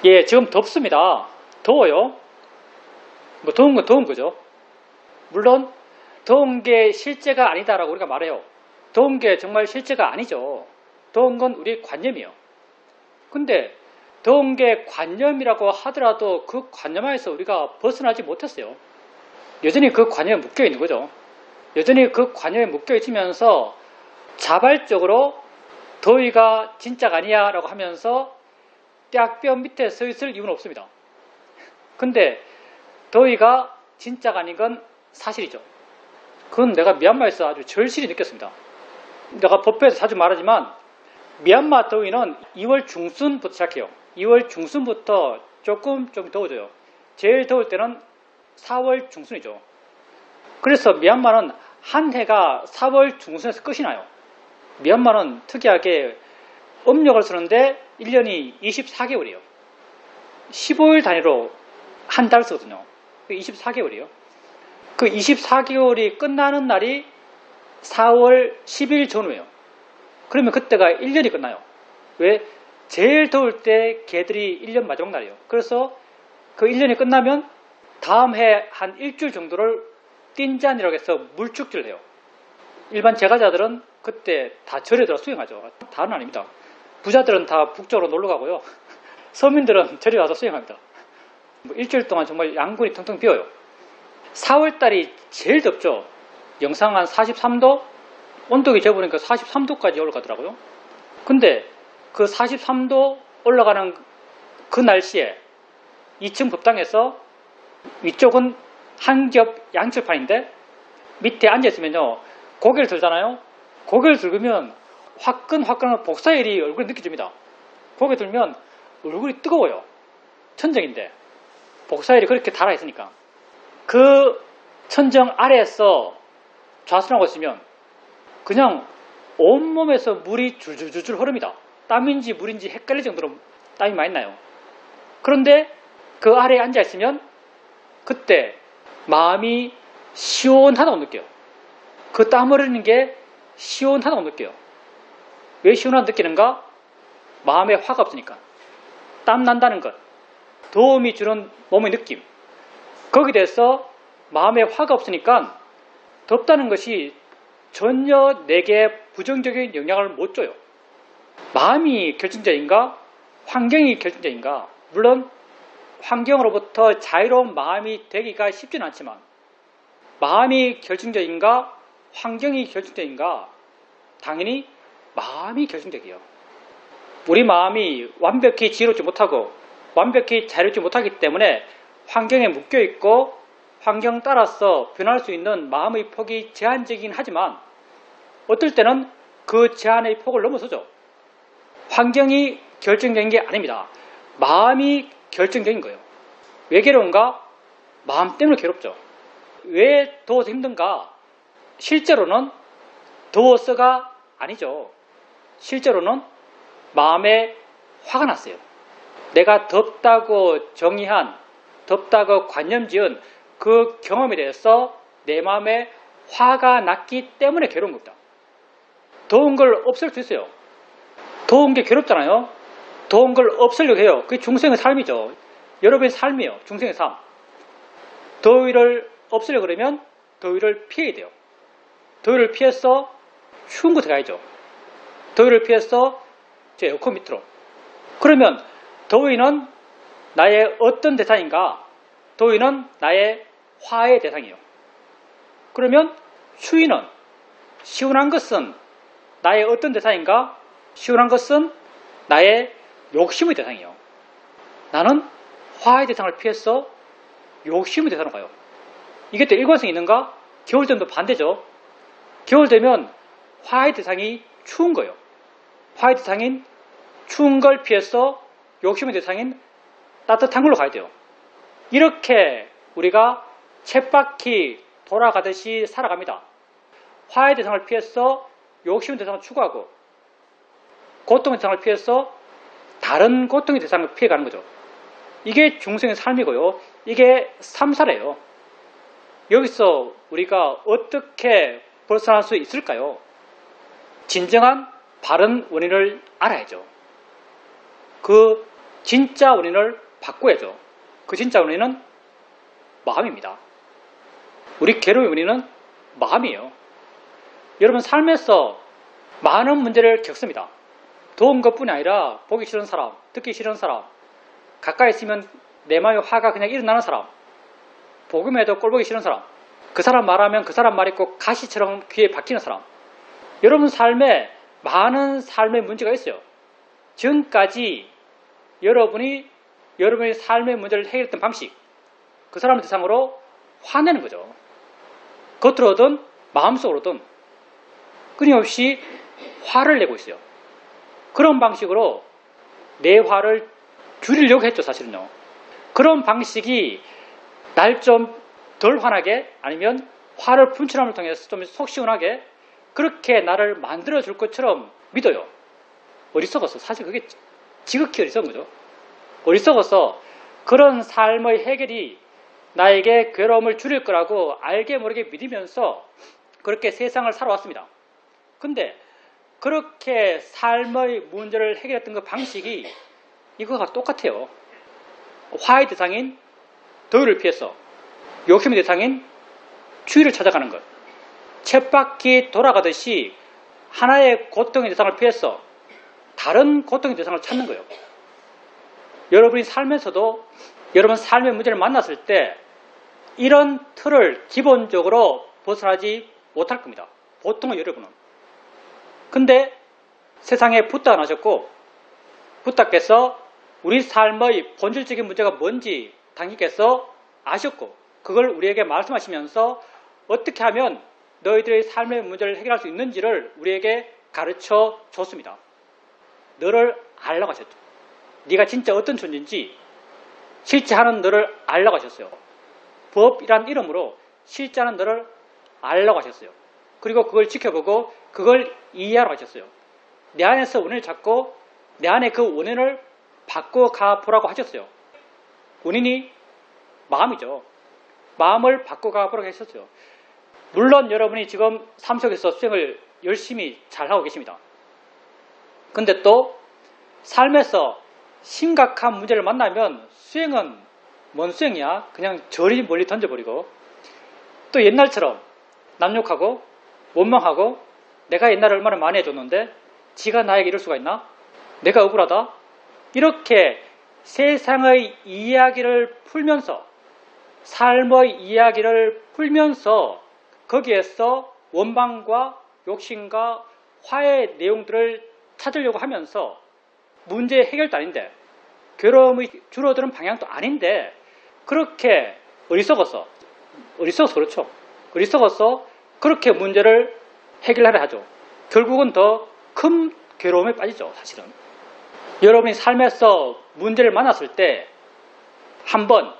예, 지금 덥습니다. 더워요. 뭐 더운 건 더운 거죠. 물론 더운 게 실제가 아니다라고 우리가 말해요. 더운 게 정말 실제가 아니죠. 더운 건 우리의 관념이에요. 근데 더운 게 관념이라고 하더라도 그 관념에서 우리가 벗어나지 못했어요. 여전히 그 관념에 묶여 있는 거죠. 여전히 그 관념에 묶여 있으면서 자발적으로 더위가 진짜가 아니야 라고 하면서 떼학뼈 밑에 서 있을 이유는 없습니다. 근데 더위가 진짜가 아닌 건 사실이죠. 그건 내가 미얀마에서 아주 절실히 느꼈습니다. 내가 법회에서 자주 말하지만 미얀마 더위는 2월 중순부터 시작해요. 2월 중순부터 조금 더워져요. 제일 더울 때는 4월 중순이죠. 그래서 미얀마는 한 해가 4월 중순에서 끝이 나요. 미얀마는 특이하게 음력을 쓰는데 1년이 24개월이에요. 15일 단위로 한 달 쓰거든요. 24개월이에요. 그 24개월이 끝나는 날이 4월 10일 전후예요. 그러면 그때가 1년이 끝나요. 왜? 제일 더울 때 걔들이 1년 마지막 날이에요. 그래서 그 1년이 끝나면 다음 해 한 일주일 정도를 띵잔이라고 해서 물축제를 해요. 일반 제과자들은 그때 다 절에 들어 수영하죠. 다는 아닙니다. 부자들은 다 북쪽으로 놀러 가고요. 서민들은 절에 와서 수영합니다. 일주일 동안 정말 양군이 텅텅 비어요. 4월달이 제일 덥죠. 영상 한 43도? 온도계 재보니까 43도까지 올라가더라고요. 근데 그 43도 올라가는 그 날씨에 2층 법당에서 위쪽은 한겹 양철판인데 밑에 앉아있으면요 고개를 들잖아요. 고개를 들면 화끈화끈한 복사열이 얼굴에 느껴집니다. 고개 들면 얼굴이 뜨거워요. 천정인데 복사열이 그렇게 달아있으니까 그 천정 아래에서 좌선하고 있으면 그냥 온몸에서 물이 줄줄줄줄 흐릅니다. 땀인지 물인지 헷갈릴 정도로 땀이 많이 나요. 그런데 그 아래에 앉아있으면 그때 마음이 시원하다고 느껴요. 그 땀 흐르는 게 시원하다고 느껴요. 왜 시원하다고 느끼는가? 마음에 화가 없으니까. 땀 난다는 것, 더움이 주는 몸의 느낌, 거기에 대해서 마음에 화가 없으니까 덥다는 것이 전혀 내게 부정적인 영향을 못 줘요. 마음이 결정적인가? 환경이 결정적인가? 물론 환경으로부터 자유로운 마음이 되기가 쉽지는 않지만 마음이 결정적인가? 환경이 결정적인가? 당연히 마음이 결정적이에요. 우리 마음이 완벽히 지혜롭지 못하고 완벽히 자유롭지 못하기 때문에 환경에 묶여있고 환경 따라서 변할 수 있는 마음의 폭이 제한적이긴 하지만 어떨 때는 그 제한의 폭을 넘어서죠. 환경이 결정적인 게 아닙니다. 마음이 결정적인 거예요. 왜 괴로운가? 마음 때문에 괴롭죠. 왜 더워서 힘든가? 실제로는 더워서가 아니죠. 실제로는 마음에 화가 났어요. 내가 덥다고 정의한, 덥다고 관념 지은 그 경험에 대해서 내 마음에 화가 났기 때문에 괴로운 겁니다. 더운 걸 없앨 수 있어요. 더운 게 괴롭잖아요. 더운 걸 없애려고 해요. 그게 중생의 삶이죠. 여러분의 삶이에요. 중생의 삶. 더위를 없애려고 그러면 더위를 피해야 돼요. 더위를 피해서 추운 곳에 가야죠. 더위를 피해서 에어컨 밑으로. 그러면 더위는 나의 어떤 대상인가? 더위는 나의 화의 대상이에요. 그러면 추위는 시원한 것은 나의 어떤 대상인가? 시원한 것은 나의 욕심의 대상이에요. 나는 화의 대상을 피해서 욕심의 대상으로 가요. 이게 또 일관성이 있는가? 겨울 되면 반대죠. 겨울 되면 화의 대상이 추운 거예요. 화의 대상인 추운 걸 피해서 욕심의 대상인 따뜻한 걸로 가야 돼요. 이렇게 우리가 쳇바퀴 돌아가듯이 살아갑니다. 화의 대상을 피해서 욕심의 대상을 추구하고 고통의 대상을 피해서 다른 고통의 대상을 피해가는 거죠. 이게 중생의 삶이고요. 이게 삼사래요. 여기서 우리가 어떻게 벗어날 수 있을까요? 진정한 바른 원인을 알아야죠. 그 진짜 원인을 바꿔야죠. 그 진짜 원인은 마음입니다. 우리 괴로움의 원인은 마음이에요. 여러분 삶에서 많은 문제를 겪습니다. 더운 것뿐이 아니라 보기 싫은 사람, 듣기 싫은 사람, 가까이 있으면 내 마음에 화가 그냥 일어나는 사람, 복음에도 꼴보기 싫은 사람, 그 사람 말하면 그 사람 말이 꼭 가시처럼 귀에 박히는 사람. 여러분 삶에 많은 삶의 문제가 있어요. 지금까지 여러분이 여러분의 삶의 문제를 해결했던 방식, 그 사람을 대상으로 화내는 거죠. 겉으로든 마음속으로든 끊임없이 화를 내고 있어요. 그런 방식으로 내 화를 줄이려고 했죠, 사실은요. 그런 방식이 날 좀 덜 화나게, 아니면 화를 분출함을 통해서 좀 속 시원하게 그렇게 나를 만들어줄 것처럼 믿어요. 어리석어서, 사실 그게 지극히 어리석은 거죠. 어리석어서 그런 삶의 해결이 나에게 괴로움을 줄일 거라고 알게 모르게 믿으면서 그렇게 세상을 살아왔습니다. 근데 그렇게 삶의 문제를 해결했던 그 방식이 이거가 똑같아요. 화의 대상인 더위를 피해서 욕심의 대상인 추위를 찾아가는 것. 쳇바퀴 돌아가듯이 하나의 고통의 대상을 피해서 다른 고통의 대상을 찾는 거예요. 여러분이 살면서도 여러분 삶의 문제를 만났을 때 이런 틀을 기본적으로 벗어나지 못할 겁니다. 보통은 여러분은. 근데 세상에 붓다가 나셨고 붓다께서 우리 삶의 본질적인 문제가 뭔지 당신께서 아셨고 그걸 우리에게 말씀하시면서 어떻게 하면 너희들의 삶의 문제를 해결할 수 있는지를 우리에게 가르쳐 줬습니다. 너를 알라고 하셨죠. 네가 진짜 어떤 존재인지 실제 하는 너를 알라고 하셨어요. 법이란 이름으로 실제 하는 너를 알라고 하셨어요. 그리고 그걸 지켜보고 그걸 이해하라고 하셨어요. 내 안에서 원인을 찾고 내 안에 그 원인을 바꿔가 보라고 하셨어요. 원인이 마음이죠. 마음을 바꿔가 보라고 하셨어요. 물론 여러분이 지금 삶 속에서 수행을 열심히 잘하고 계십니다. 근데 또 삶에서 심각한 문제를 만나면 수행은 뭔 수행이야? 그냥 저리 멀리 던져버리고 또 옛날처럼 남욕하고 원망하고 내가 옛날에 얼마나 많이 해줬는데 지가 나에게 이럴 수가 있나? 내가 억울하다? 이렇게 세상의 이야기를 풀면서 삶의 이야기를 풀면서 거기에서 원망과 욕심과 화의 내용들을 찾으려고 하면서 문제 해결도 아닌데 괴로움이 줄어드는 방향도 아닌데 그렇게 어리석어서 그렇죠. 어리석어서 그렇게 문제를 해결하려 하죠. 결국은 더 큰 괴로움에 빠지죠. 사실은. 여러분이 삶에서 문제를 만났을 때 한번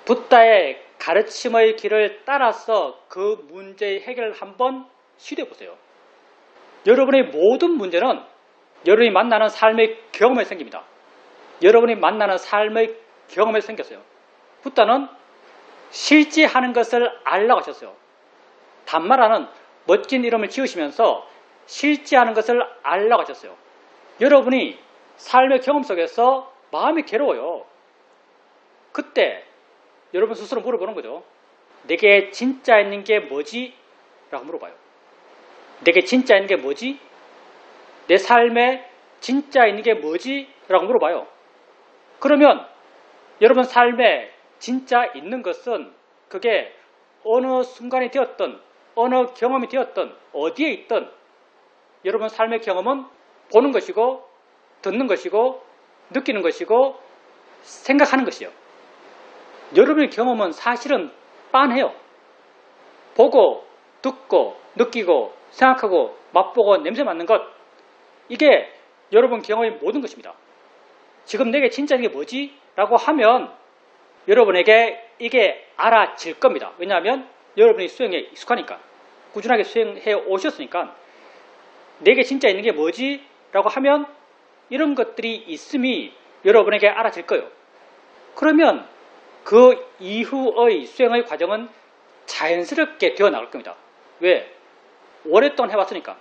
붓다의 가르침의 길을 따라서 그 문제의 해결을 한번 시도해 보세요. 여러분의 모든 문제는 여러분이 만나는 삶의 경험에 생깁니다. 여러분이 만나는 삶의 경험에 생겼어요. 붓다는 실제 하는 것을 알라고 하셨어요. 단말하는 멋진 이름을 지으시면서 실제 하는 것을 알라고 하셨어요. 여러분이 삶의 경험 속에서 마음이 괴로워요. 그때 여러분 스스로 물어보는 거죠. 내게 진짜 있는 게 뭐지? 라고 물어봐요. 내게 진짜 있는 게 뭐지? 내 삶에 진짜 있는 게 뭐지? 라고 물어봐요. 그러면 여러분 삶에 진짜 있는 것은 그게 어느 순간이 되었든 어느 경험이 되었든 어디에 있든 여러분 삶의 경험은 보는 것이고 듣는 것이고 느끼는 것이고 생각하는 것이요. 여러분의 경험은 사실은 빤해요. 보고 듣고 느끼고 생각하고 맛보고 냄새 맡는 것 이게 여러분 경험의 모든 것입니다. 지금 내게 진짜 이게 뭐지? 라고 하면 여러분에게 이게 알아질 겁니다. 왜냐하면 여러분이 수행에 익숙하니까 꾸준하게 수행해 오셨으니까 내게 진짜 있는 게 뭐지? 라고 하면 이런 것들이 있음이 여러분에게 알아질 거예요. 그러면 그 이후의 수행의 과정은 자연스럽게 되어 나갈 겁니다. 왜? 오랫동안 해왔으니까.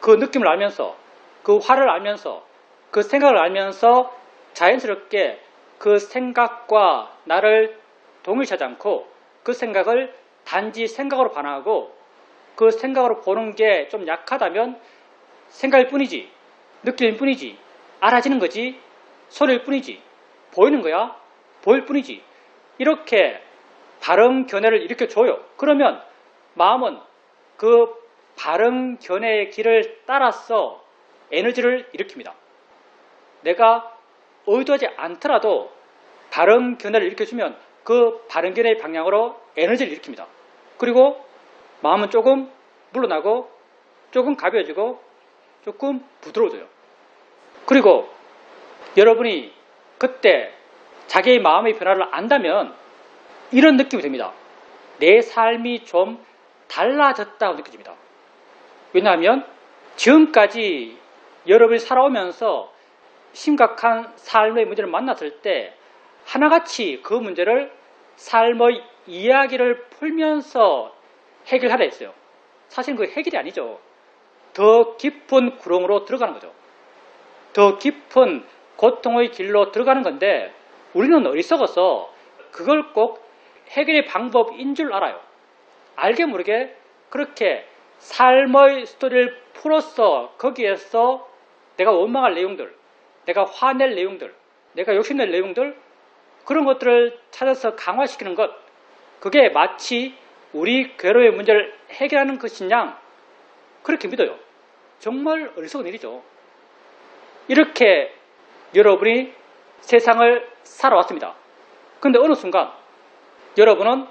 그 느낌을 알면서 그 화를 알면서 그 생각을 알면서 자연스럽게 그 생각과 나를 동일시하지 않고 그 생각을 단지 생각으로 반응하고 그 생각으로 보는 게 좀 약하다면 생각일 뿐이지, 느낄 뿐이지, 알아지는 거지, 소리일 뿐이지, 보이는 거야, 보일 뿐이지. 이렇게 바른 견해를 일으켜줘요. 그러면 마음은 그 바른 견해의 길을 따라서 에너지를 일으킵니다. 내가 의도하지 않더라도 바른 견해를 일으켜주면 그 바른 견해의 방향으로 에너지를 일으킵니다. 그리고 마음은 조금 물러나고 조금 가벼워지고 조금 부드러워져요. 그리고 여러분이 그때 자기의 마음의 변화를 안다면 이런 느낌이 듭니다. 내 삶이 좀 달라졌다고 느껴집니다. 왜냐하면 지금까지 여러분이 살아오면서 심각한 삶의 문제를 만났을 때 하나같이 그 문제를 삶의 이야기를 풀면서 해결하려 했어요. 사실은 그 해결이 아니죠. 더 깊은 구렁으로 들어가는 거죠. 더 깊은 고통의 길로 들어가는 건데 우리는 어리석어서 그걸 꼭 해결의 방법인 줄 알아요. 알게 모르게 그렇게 삶의 스토리를 풀어서 거기에서 내가 원망할 내용들, 내가 화낼 내용들, 내가 욕심낼 내용들, 그런 것들을 찾아서 강화시키는 것, 그게 마치 우리 괴로움의 문제를 해결하는 것이냐, 그렇게 믿어요. 정말 어리석은 일이죠. 이렇게 여러분이 세상을 살아왔습니다. 그런데 어느 순간 여러분은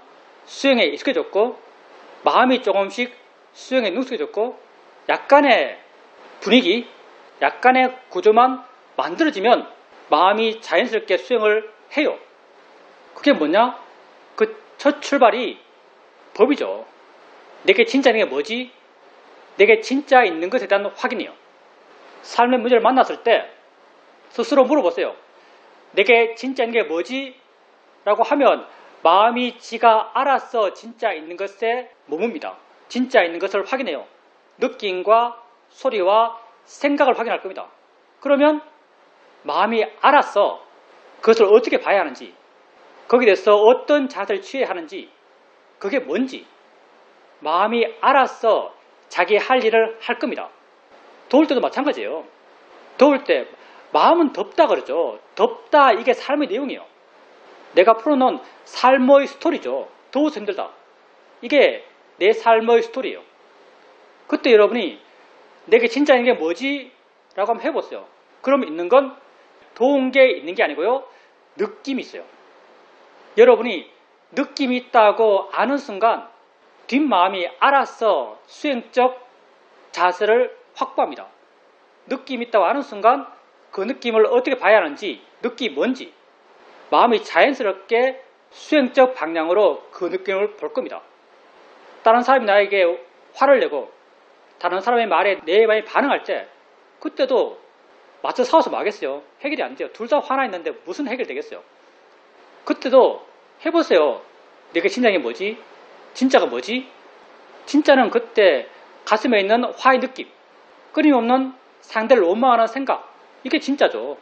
수행에 익숙해졌고 마음이 조금씩 수행에 능숙해졌고 약간의 분위기, 약간의 구조만 만들어지면 마음이 자연스럽게 수행을 해요. 그게 뭐냐? 그 첫 출발이 법이죠. 내게 진짜 있는 게 뭐지? 내게 진짜 있는 것에 대한 확인이요. 삶의 문제를 만났을 때 스스로 물어보세요. 내게 진짜 있는 게 뭐지? 라고 하면 마음이 지가 알아서 진짜 있는 것에 머뭅니다. 진짜 있는 것을 확인해요. 느낌과 소리와 생각을 확인할 겁니다. 그러면 마음이 알아서 그것을 어떻게 봐야 하는지, 거기에 대해서 어떤 자세를 취해야 하는지, 그게 뭔지 마음이 알아서 자기 할 일을 할 겁니다. 더울 때도 마찬가지예요. 더울 때 마음은 덥다 그러죠. 덥다, 이게 삶의 내용이에요. 내가 풀어놓은 삶의 스토리죠. 더워서 힘들다, 이게 내 삶의 스토리예요. 그때 여러분이 내게 진짜 있는 게 뭐지? 라고 한번 해보세요. 그럼 있는 건 더운 게 있는 게 아니고요, 느낌이 있어요. 여러분이 느낌이 있다고 아는 순간 뒷마음이 알아서 수행적 자세를 확보합니다. 느낌이 있다고 아는 순간 그 느낌을 어떻게 봐야 하는지, 느낌이 뭔지 마음이 자연스럽게 수행적 방향으로 그 느낌을 볼 겁니다. 다른 사람이 나에게 화를 내고 다른 사람의 말에 내 마음이 반응할 때 그때도 맞춰 싸워서 뭐하겠어요? 해결이 안 돼요. 둘 다 화나 있는데 무슨 해결되겠어요? 그때도 해보세요. 내게 진짜가 뭐지? 진짜가 뭐지? 진짜는 그때 가슴에 있는 화의 느낌, 끊임없는 상대를 원망하는 생각, 이게 진짜죠.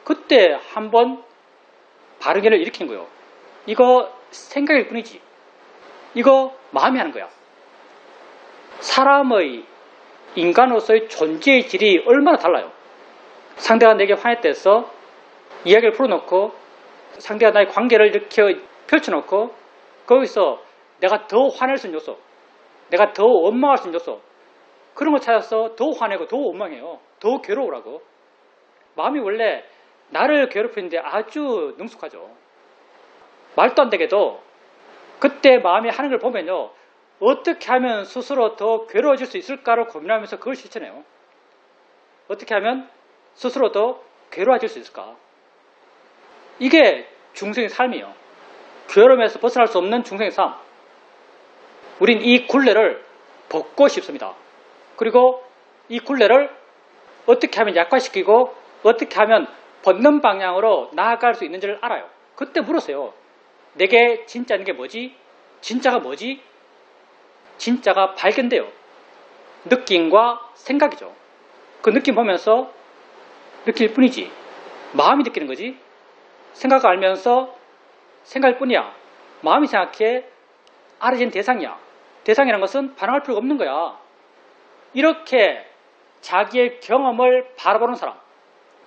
그때 한번 바르게를 일으킨 거예요. 이거 생각일 뿐이지, 이거 마음이 하는 거야. 사람의, 인간으로서의 존재의 질이 얼마나 달라요. 상대가 내게 화냈다 해서 이야기를 풀어놓고 상대가 나의 관계를 이렇게 펼쳐놓고 거기서 내가 더 화낼 수 있는 요소, 내가 더 원망할 수 있는 요소, 그런 걸 찾아서 더 화내고 더 원망해요. 더 괴로우라고. 마음이 원래 나를 괴롭히는데 아주 능숙하죠. 말도 안 되게도 그때 마음이 하는 걸 보면요, 어떻게 하면 스스로 더 괴로워질 수 있을까를 고민하면서 그걸 실천해요. 어떻게 하면 스스로 더 괴로워질 수 있을까? 이게 중생의 삶이에요. 괴로움에서 벗어날 수 없는 중생의 삶. 우린 이 굴레를 벗고 싶습니다. 그리고 이 굴레를 어떻게 하면 약화시키고 어떻게 하면 벗는 방향으로 나아갈 수 있는지를 알아요. 그때 물으세요. 내게 진짜 있는 게 뭐지? 진짜가 뭐지? 진짜가 발견돼요. 느낌과 생각이죠. 그 느낌 보면서 느낄 뿐이지, 마음이 느끼는 거지. 생각을 알면서 생각일 뿐이야. 마음이 생각해 알아진 대상이야. 대상이라는 것은 반응할 필요가 없는 거야. 이렇게 자기의 경험을 바라보는 사람,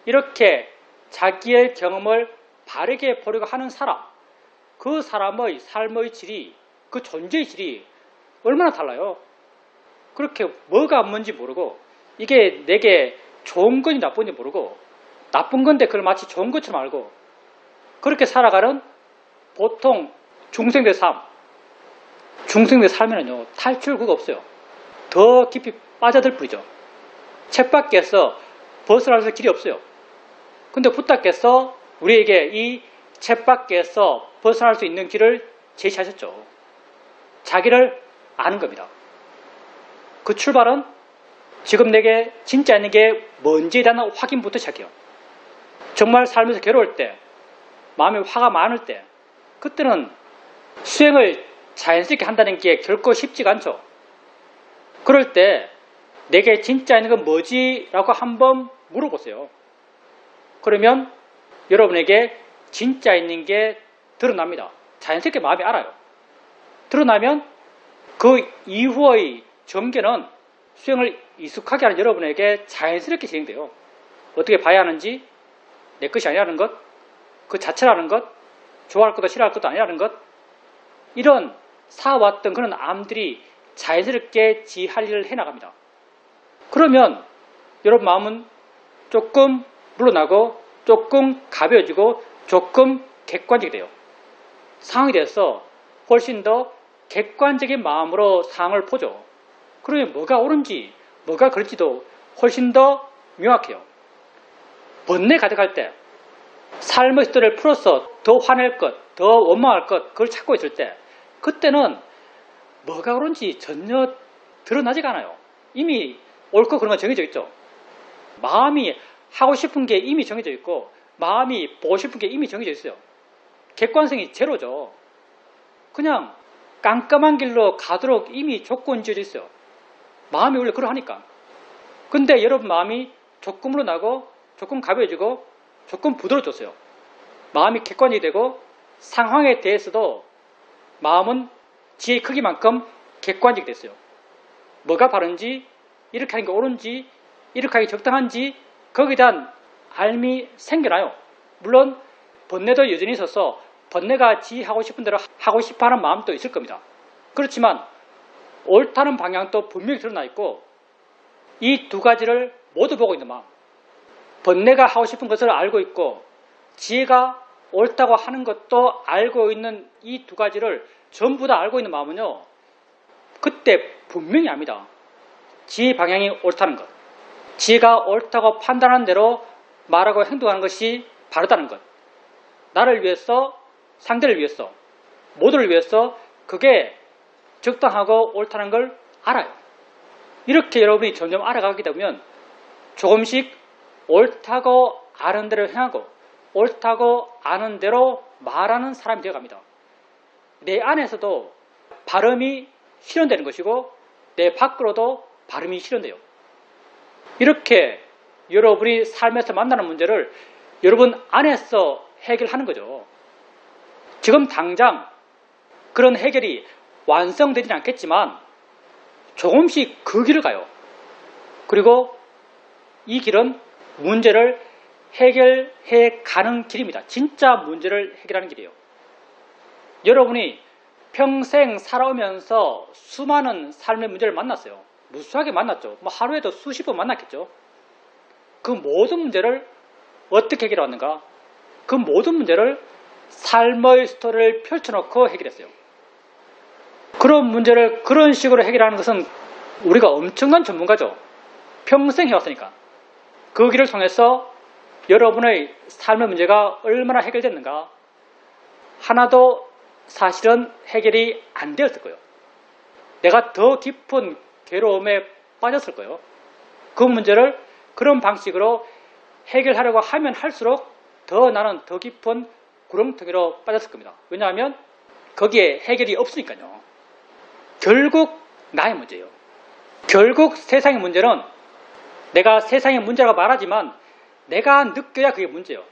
이렇게 자기의 경험을 바르게 보려고 하는 사람, 그 사람의 삶의 질이, 그 존재의 질이 얼마나 달라요. 그렇게 뭐가 뭔지 모르고, 이게 내게 좋은 건지 나쁜 건지 모르고, 나쁜 건데 그걸 마치 좋은 것처럼 알고, 그렇게 살아가는 보통 중생들의 삶, 중생들의 삶에는요, 탈출구가 없어요. 더 깊이 빠져들 뿐이죠. 쳇바퀴에서 벗어날 길이 없어요. 근데 부탁께서 우리에게 이 쳇바퀴에서 벗어날 수 있는 길을 제시하셨죠. 자기를 아는 겁니다. 그 출발은 지금 내게 진짜 있는 게 뭔지에 대한 확인부터 시작해요. 정말 삶에서 괴로울 때, 마음에 화가 많을 때, 그때는 수행을 자연스럽게 한다는 게 결코 쉽지가 않죠. 그럴 때 내게 진짜 있는 건 뭐지? 라고 한번 물어보세요. 그러면 여러분에게 진짜 있는 게 드러납니다. 자연스럽게 마음이 알아요. 드러나면 그 이후의 전개는 수행을 익숙하게 하는 여러분에게 자연스럽게 진행돼요. 어떻게 봐야 하는지, 내 것이 아니라는 것, 그 자체라는 것, 좋아할 것도 싫어할 것도 아니라는 것, 이런 쌓아왔던 그런 암들이 자연스럽게 지 할 일을 해나갑니다. 그러면 여러분 마음은 조금 물러나고 조금 가벼워지고 조금 객관적이 돼요. 상황에 대해서 훨씬 더 객관적인 마음으로 상황을 보죠. 그러면 뭐가 옳은지 뭐가 그럴지도 훨씬 더 명확해요. 번뇌 가득할 때, 삶의 스토리를 풀어서 더 화낼 것, 더 원망할 것, 그걸 찾고 있을 때, 그때는 뭐가 옳은지 전혀 드러나지가 않아요. 이미 옳고 그런 건 정해져 있죠. 마음이 하고 싶은 게 이미 정해져 있고, 마음이 보고 싶은 게 이미 정해져 있어요. 객관성이 제로죠. 그냥 깜깜한 길로 가도록 이미 조건이 지어져 있어요. 마음이 원래 그러하니까. 근데 여러분 마음이 조금으로 나고 조금 가벼워지고 조금 부드러워졌어요. 마음이 객관이 되고 상황에 대해서도 마음은 지의 크기만큼 객관적이 됐어요. 뭐가 바른지, 이렇게 하는 게 옳은지, 이렇게 하기 적당한지 거기에 대한 알미 생겨나요. 물론 번뇌도 여전히 있어서 번뇌가 지 하고 싶은 대로 하고 싶어하는 마음도 있을 겁니다. 그렇지만 옳다는 방향도 분명히 드러나 있고, 이 두 가지를 모두 보고 있는 마음, 번뇌가 하고 싶은 것을 알고 있고 지혜가 옳다고 하는 것도 알고 있는 이 두 가지를 전부 다 알고 있는 마음은요, 그때 분명히 압니다. 지혜의 방향이 옳다는 것, 지혜가 옳다고 판단하는 대로 말하고 행동하는 것이 바르다는 것, 나를 위해서, 상대를 위해서, 모두를 위해서 그게 적당하고 옳다는 걸 알아요. 이렇게 여러분이 점점 알아가게 되면 조금씩 옳다고 아는 대로 행하고 옳다고 아는 대로 말하는 사람이 되어갑니다. 내 안에서도 발음이 실현되는 것이고 내 밖으로도 발음이 실현돼요. 이렇게 여러분이 삶에서 만나는 문제를 여러분 안에서 해결하는 거죠. 지금 당장 그런 해결이 완성되지는 않겠지만 조금씩 그 길을 가요. 그리고 이 길은 문제를 해결해 가는 길입니다. 진짜 문제를 해결하는 길이에요. 여러분이 평생 살아오면서 수많은 삶의 문제를 만났어요. 무수하게 만났죠. 하루에도 수십 번 만났겠죠. 그 모든 문제를 어떻게 해결했는가? 그 모든 문제를 삶의 스토리를 펼쳐놓고 해결했어요. 그런 문제를 그런 식으로 해결하는 것은 우리가 엄청난 전문가죠. 평생 해왔으니까. 그 길을 통해서 여러분의 삶의 문제가 얼마나 해결됐는가? 하나도 사실은 해결이 안 되었을 거예요. 내가 더 깊은 괴로움에 빠졌을 거예요. 그 문제를 그런 방식으로 해결하려고 하면 할수록 더 나는 더 깊은 구렁텅이로 빠졌을 겁니다. 왜냐하면 거기에 해결이 없으니까요. 결국 나의 문제예요. 결국 세상의 문제는 내가 세상의 문제라고 말하지만 내가 느껴야 그게 문제예요.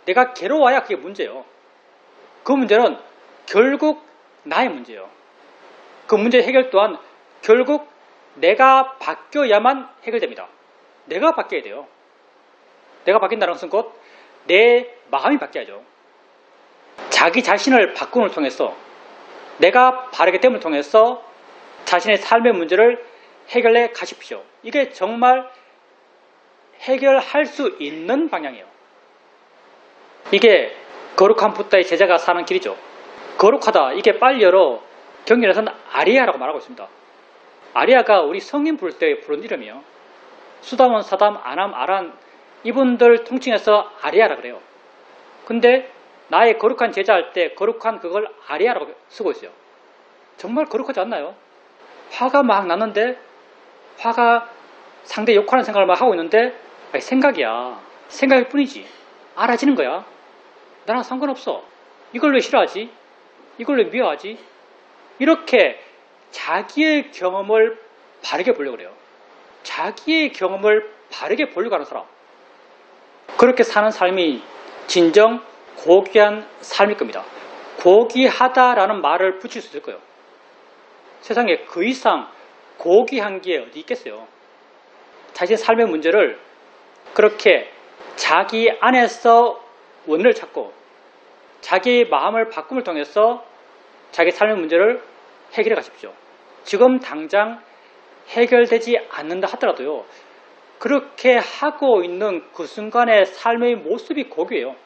내가 괴로워야 그게 문제예요. 그 문제는 결국 나의 문제예요. 그 문제 해결 또한 결국 내가 바뀌어야만 해결됩니다. 내가 바뀌어야 돼요. 내가 바뀐다는 것은 곧 내 마음이 바뀌어야죠. 자기 자신을 바꿈을 통해서 내가 바르게 됨을 통해서 자신의 삶의 문제를 해결해 가십시오. 이게 정말 해결할 수 있는 방향이에요. 이게 거룩한 붓다의 제자가 사는 길이죠. 거룩하다, 이게 빨리어로 경전에서는 아리아라고 말하고 있습니다. 아리아가 우리 성인 부를 때 부른 이름이에요. 수다몬, 사담, 아람, 아란, 이분들 통칭해서 아리아라 그래요. 근데 나의 거룩한 제자 할 때 거룩한 그걸 아리아라고 쓰고 있어요. 정말 거룩하지 않나요? 화가 막 났는데, 화가 상대 욕하는 생각을 막 하고 있는데, 아니, 생각이야. 생각일 뿐이지. 알아지는 거야. 나랑 상관없어. 이걸 왜 싫어하지? 이걸 왜 미워하지? 이렇게 자기의 경험을 바르게 보려고 그래요. 자기의 경험을 바르게 보려고 하는 사람. 그렇게 사는 삶이 진정 고귀한 삶일 겁니다. 고귀하다라는 말을 붙일 수 있을 거예요. 세상에 그 이상 고귀한 게 어디 있겠어요. 자신의 삶의 문제를 그렇게 자기 안에서 원인을 찾고 자기의 마음을 바꿈을 통해서 자기 삶의 문제를 해결해 가십시오. 지금 당장 해결되지 않는다 하더라도요. 그렇게 하고 있는 그 순간의 삶의 모습이 고귀해요.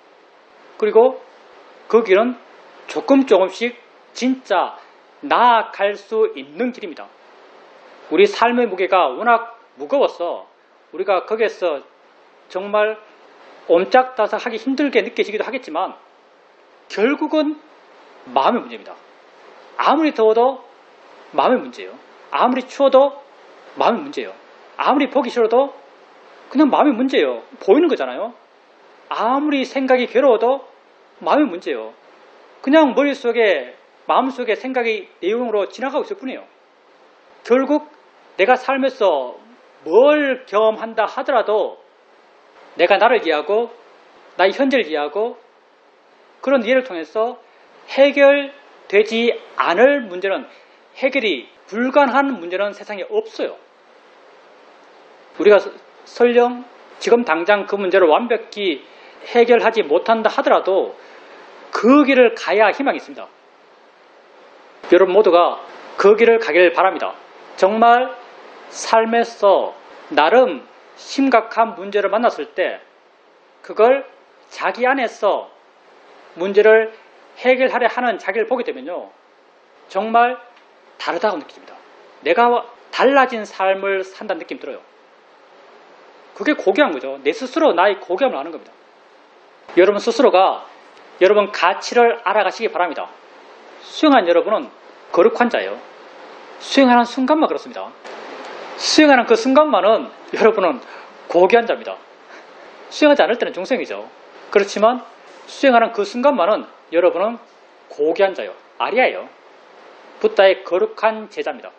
그리고 그 길은 조금씩 진짜 나아갈 수 있는 길입니다. 우리 삶의 무게가 워낙 무거워서 우리가 거기에서 정말 옴짝다삭하기 힘들게 느껴지기도 하겠지만 결국은 마음의 문제입니다. 아무리 더워도 마음의 문제예요. 아무리 추워도 마음의 문제예요. 아무리 보기 싫어도 그냥 마음의 문제예요. 보이는 거잖아요. 아무리 생각이 괴로워도 마음의 문제예요. 그냥 머릿속에 마음속에 생각이 내용으로 지나가고 있을 뿐이에요. 결국 내가 삶에서 뭘 경험한다 하더라도 내가 나를 이해하고 나의 현재를 이해하고 그런 이해를 통해서 해결되지 않을 문제는 해결이 불가능한 문제는 세상에 없어요. 우리가 설령 지금 당장 그 문제를 완벽히 해결하지 못한다 하더라도 그 길을 가야 희망이 있습니다. 여러분 모두가 그 길을 가길 바랍니다. 정말 삶에서 나름 심각한 문제를 만났을 때 그걸 자기 안에서 문제를 해결하려 하는 자기를 보게 되면요. 정말 다르다고 느껴집니다. 내가 달라진 삶을 산다는 느낌이 들어요. 그게 고귀한 거죠. 내 스스로 나의 고귀함을 아는 겁니다. 여러분 스스로가 여러분 가치를 알아가시기 바랍니다. 수행한 여러분은 거룩한 자예요. 수행하는 순간만 그렇습니다. 수행하는 그 순간만은 여러분은 고귀한 자입니다. 수행하지 않을 때는 중생이죠. 그렇지만 수행하는 그 순간만은 여러분은 고귀한 자예요. 아리아예요. 붓다의 거룩한 제자입니다.